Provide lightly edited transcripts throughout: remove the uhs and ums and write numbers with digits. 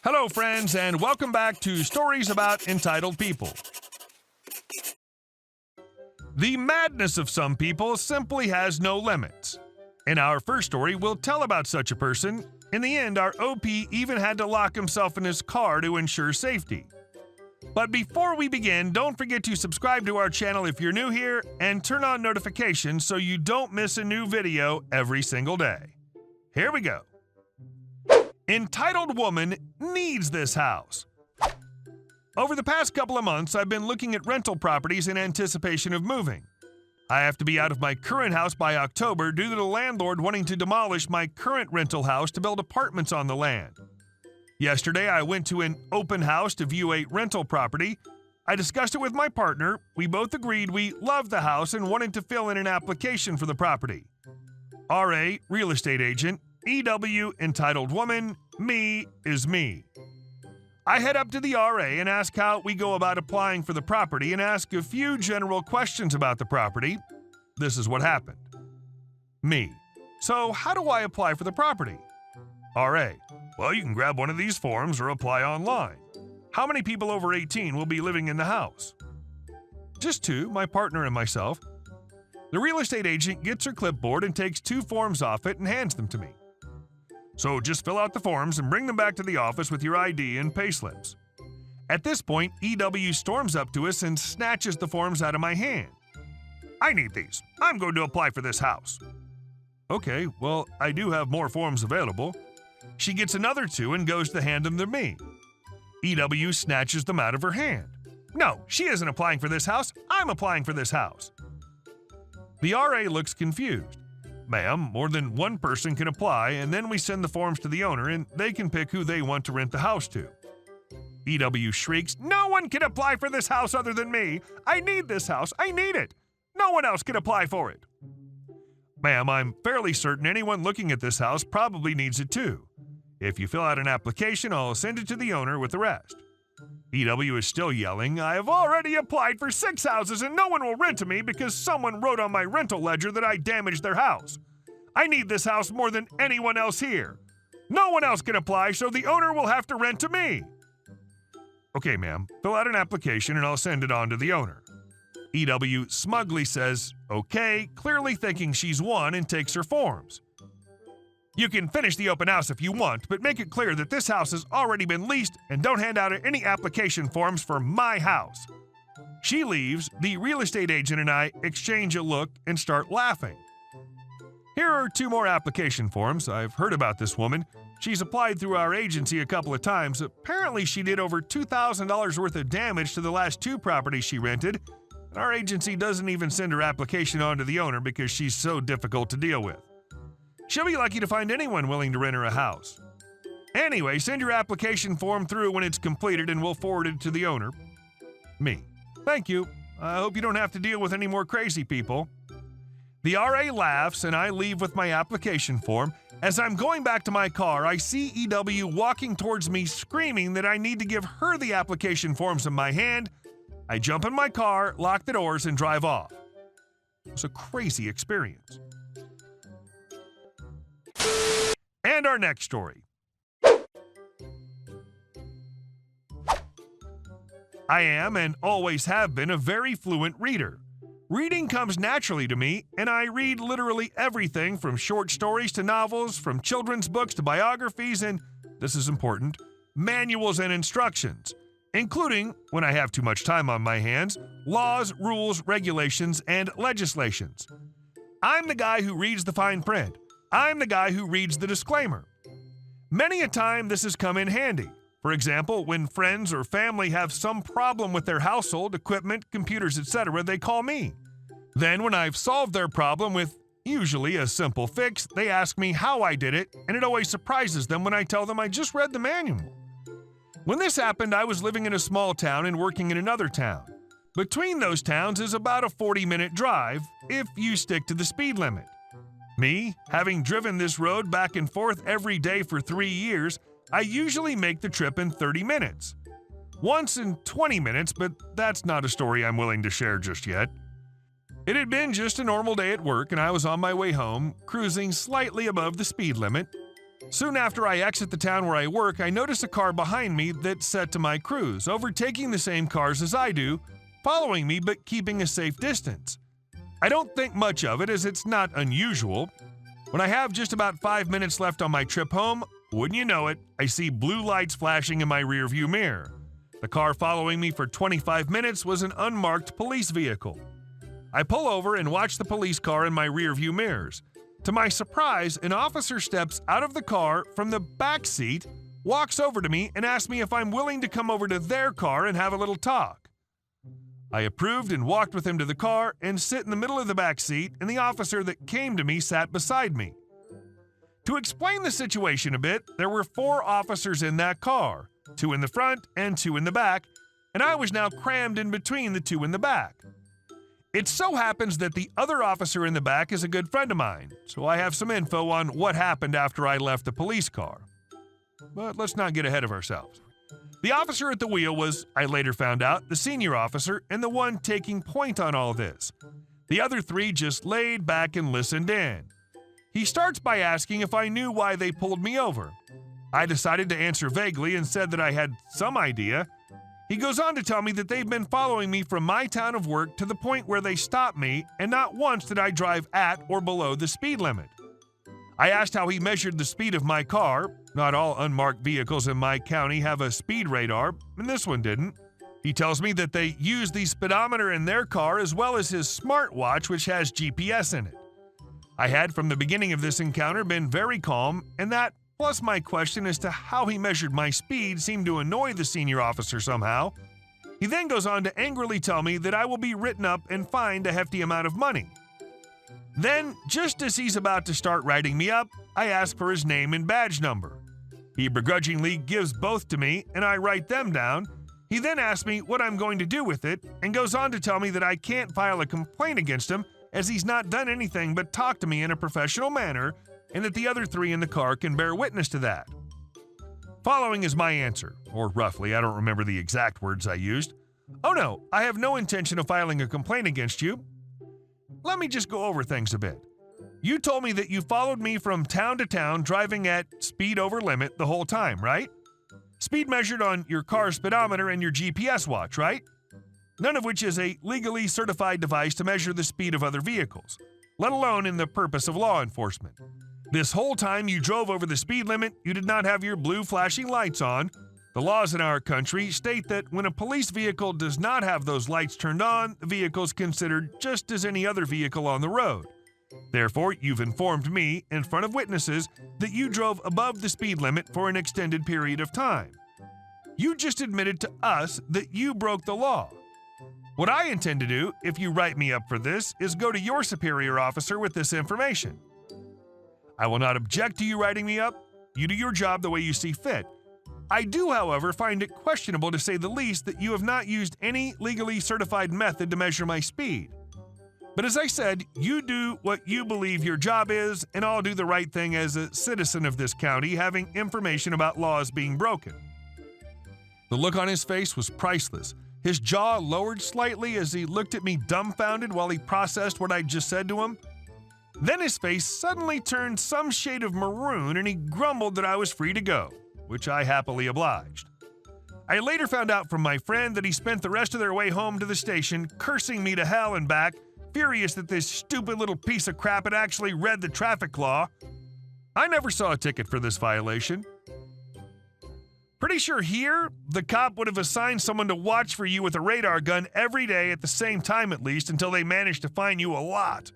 Hello, friends, and welcome back to Stories About Entitled People. The madness of some people simply has no limits. In our first story, we'll tell about such a person. In the end, our OP even had to lock himself in his car to ensure safety. But before we begin, don't forget to subscribe to our channel if you're new here and turn on notifications so you don't miss a new video every single day. Here we go. Entitled woman needs this house. Over the past couple of months, I've been looking at rental properties in anticipation of moving. I have to be out of my current house by October due to the landlord wanting to demolish my current rental house to build apartments on the land. Yesterday, I went to an open house to view a rental property. I discussed it with my partner. We both agreed we loved the house and wanted to fill in an application for the property. RA, real estate agent. EW, entitled woman. Me is me. I head up to the RA and ask how we go about applying for the property and ask a few general questions about the property. This is what happened. Me. So how do I apply for the property? RA. Well, you can grab one of these forms or apply online. How many people over 18 will be living in the house? Just two, my partner and myself. The real estate agent gets her clipboard and takes two forms off it and hands them to me. So just fill out the forms and bring them back to the office with your ID and payslips. At this point, EW storms up to us and snatches the forms out of my hand. I need these. I'm going to apply for this house. Okay, well, I do have more forms available. She gets another two and goes to hand them to me. EW snatches them out of her hand. No, she isn't applying for this house. I'm applying for this house. The RA looks confused. Ma'am, more than one person can apply, and then we send the forms to the owner, and they can pick who they want to rent the house to. EW shrieks, no one can apply for this house other than me. I need this house. I need it. No one else can apply for it. Ma'am, I'm fairly certain anyone looking at this house probably needs it too. If you fill out an application, I'll send it to the owner with the rest. EW is still yelling, I have already applied for 6 houses and no one will rent to me because someone wrote on my rental ledger that I damaged their house. I need this house more than anyone else here. No one else can apply, so the owner will have to rent to me. Okay, ma'am, fill out an application and I'll send it on to the owner. EW smugly says, okay, clearly thinking she's won and takes her forms. You can finish the open house if you want, but make it clear that this house has already been leased and don't hand out any application forms for my house. She leaves, the real estate agent and I exchange a look and start laughing. Here are 2 more application forms. I've heard about this woman. She's applied through our agency a couple of times. Apparently she did over $2,000 worth of damage to the last 2 properties she rented, and our agency doesn't even send her application on to the owner because she's so difficult to deal with. She'll be lucky to find anyone willing to rent her a house. Anyway, send your application form through when it's completed and we'll forward it to the owner. Me. Thank you. I hope you don't have to deal with any more crazy people. The RA laughs and I leave with my application form. As I'm going back to my car, I see EW walking towards me screaming that I need to give her the application forms in my hand. I jump in my car, lock the doors, and drive off. It was a crazy experience. And our next story. I am and always have been a very fluent reader. Reading comes naturally to me, and I read literally everything from short stories to novels, from children's books to biographies, and, this is important, manuals and instructions, including, when I have too much time on my hands, laws, rules, regulations, and legislations. I'm the guy who reads the fine print. I'm the guy who reads the disclaimer. Many a time this has come in handy. For example, when friends or family have some problem with their household, equipment, computers, etc., they call me. Then when I've solved their problem with usually a simple fix, they ask me how I did it, and it always surprises them when I tell them I just read the manual. When this happened, I was living in a small town and working in another town. Between those towns is about a 40-minute drive if you stick to the speed limit. Me, having driven this road back and forth every day for 3 years, I usually make the trip in 30 minutes. Once in 20 minutes, but that's not a story I'm willing to share just yet. It had been just a normal day at work and I was on my way home, cruising slightly above the speed limit. Soon after I exit the town where I work, I notice a car behind me that's set to my cruise, overtaking the same cars as I do, following me but keeping a safe distance. I don't think much of it as it's not unusual. When I have just about 5 minutes left on my trip home, wouldn't you know it, I see blue lights flashing in my rearview mirror. The car following me for 25 minutes was an unmarked police vehicle. I pull over and watch the police car in my rearview mirrors. To my surprise, an officer steps out of the car from the back seat, walks over to me, and asks me if I'm willing to come over to their car and have a little talk. I approved and walked with him to the car and sit in the middle of the back seat, and the officer that came to me sat beside me. To explain the situation a bit, there were 4 officers in that car, 2 in the front and 2 in the back, and I was now crammed in between the 2 in the back. It so happens that the other officer in the back is a good friend of mine, so I have some info on what happened after I left the police car. But let's not get ahead of ourselves. The officer at the wheel was, I later found out, the senior officer and the one taking point on all this. The other 3 just laid back and listened in. He starts by asking if I knew why they pulled me over. I decided to answer vaguely and said that I had some idea. He goes on to tell me that they've been following me from my town of work to the point where they stopped me, and not once did I drive at or below the speed limit. I asked how he measured the speed of my car. Not all unmarked vehicles in my county have a speed radar, and this one didn't. He tells me that they use the speedometer in their car as well as his smartwatch, which has GPS in it. I had from the beginning of this encounter been very calm, and that, plus my question as to how he measured my speed, seemed to annoy the senior officer somehow. He then goes on to angrily tell me that I will be written up and fined a hefty amount of money. Then, just as he's about to start writing me up, I ask for his name and badge number. He begrudgingly gives both to me, and I write them down. He then asks me what I'm going to do with it, and goes on to tell me that I can't file a complaint against him as he's not done anything but talk to me in a professional manner, and that the other 3 in the car can bear witness to that. Following is my answer, or roughly, I don't remember the exact words I used. Oh no, I have no intention of filing a complaint against you. Let me just go over things a bit. You told me that you followed me from town to town driving at speed over limit the whole time, right? Speed measured on your car speedometer and your GPS watch, right? None of which is a legally certified device to measure the speed of other vehicles, let alone in the purpose of law enforcement. This whole time you drove over the speed limit, you did not have your blue flashing lights on. The laws in our country state that when a police vehicle does not have those lights turned on, the vehicle is considered just as any other vehicle on the road. Therefore, you've informed me, in front of witnesses, that you drove above the speed limit for an extended period of time. You just admitted to us that you broke the law. What I intend to do, if you write me up for this, is go to your superior officer with this information. I will not object to you writing me up. You do your job the way you see fit. I do, however, find it questionable, to say the least, that you have not used any legally certified method to measure my speed. But as I said, you do what you believe your job is, and I'll do the right thing as a citizen of this county, having information about laws being broken. The look on his face was priceless. His jaw lowered slightly as he looked at me dumbfounded while he processed what I'd just said to him. Then his face suddenly turned some shade of maroon, and he grumbled that I was free to go, which I happily obliged. I later found out from my friend that he spent the rest of their way home to the station cursing me to hell and back, furious that this stupid little piece of crap had actually read the traffic law. I never saw a ticket for this violation. Pretty sure here, the cop would have assigned someone to watch for you with a radar gun every day at the same time at least, until they managed to fine you a lot.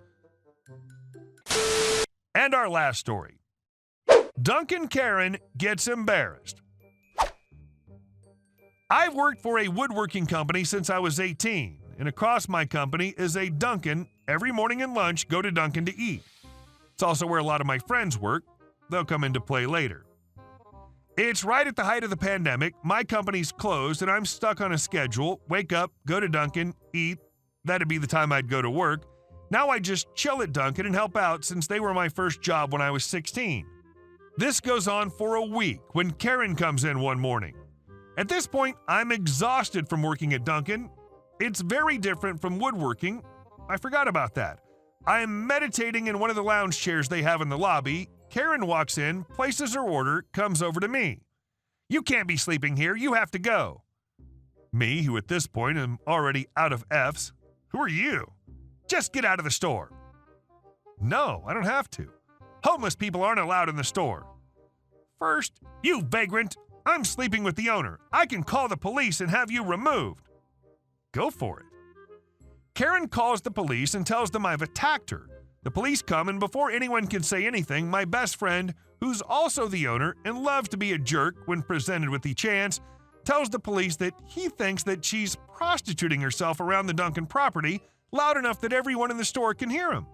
And our last story. Duncan Karen gets embarrassed. I've worked for a woodworking company since I was 18, and across my company is a Duncan. Every morning and lunch, go to Duncan to eat. It's also where a lot of my friends work. They'll come into play later. It's right at the height of the pandemic. My company's closed, and I'm stuck on a schedule. Wake up, go to Duncan, eat. That'd be the time I'd go to work. Now I just chill at Duncan and help out, since they were my first job when I was 16. This goes on for a week when Karen comes in one morning. At this point, I'm exhausted from working at Duncan. It's very different from woodworking. I forgot about that. I am meditating in one of the lounge chairs they have in the lobby. Karen walks in, places her order, comes over to me. "You can't be sleeping here. You have to go." Me, who at this point am already out of F's. "Who are you? Just get out of the store." "No, I don't have to. Homeless people aren't allowed in the store." "First, you vagrant, I'm sleeping with the owner. I can call the police and have you removed." "Go for it." Karen calls the police and tells them I've attacked her. The police come, and before anyone can say anything, my best friend, who's also the owner and loves to be a jerk when presented with the chance, tells the police that he thinks that she's prostituting herself around the Duncan property loud enough that everyone in the store can hear him.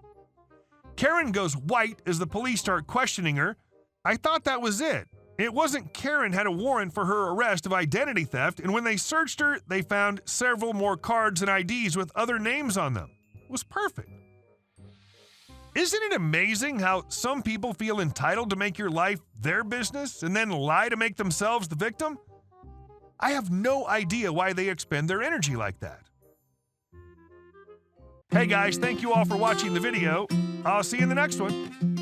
Karen goes white as the police start questioning her. I thought that was it. It wasn't Karen had a warrant for her arrest of identity theft, and when they searched her, they found several more cards and IDs with other names on them. It was perfect. Isn't it amazing how some people feel entitled to make your life their business and then lie to make themselves the victim? I have no idea why they expend their energy like that. Hey guys, thank you all for watching the video. I'll see you in the next one.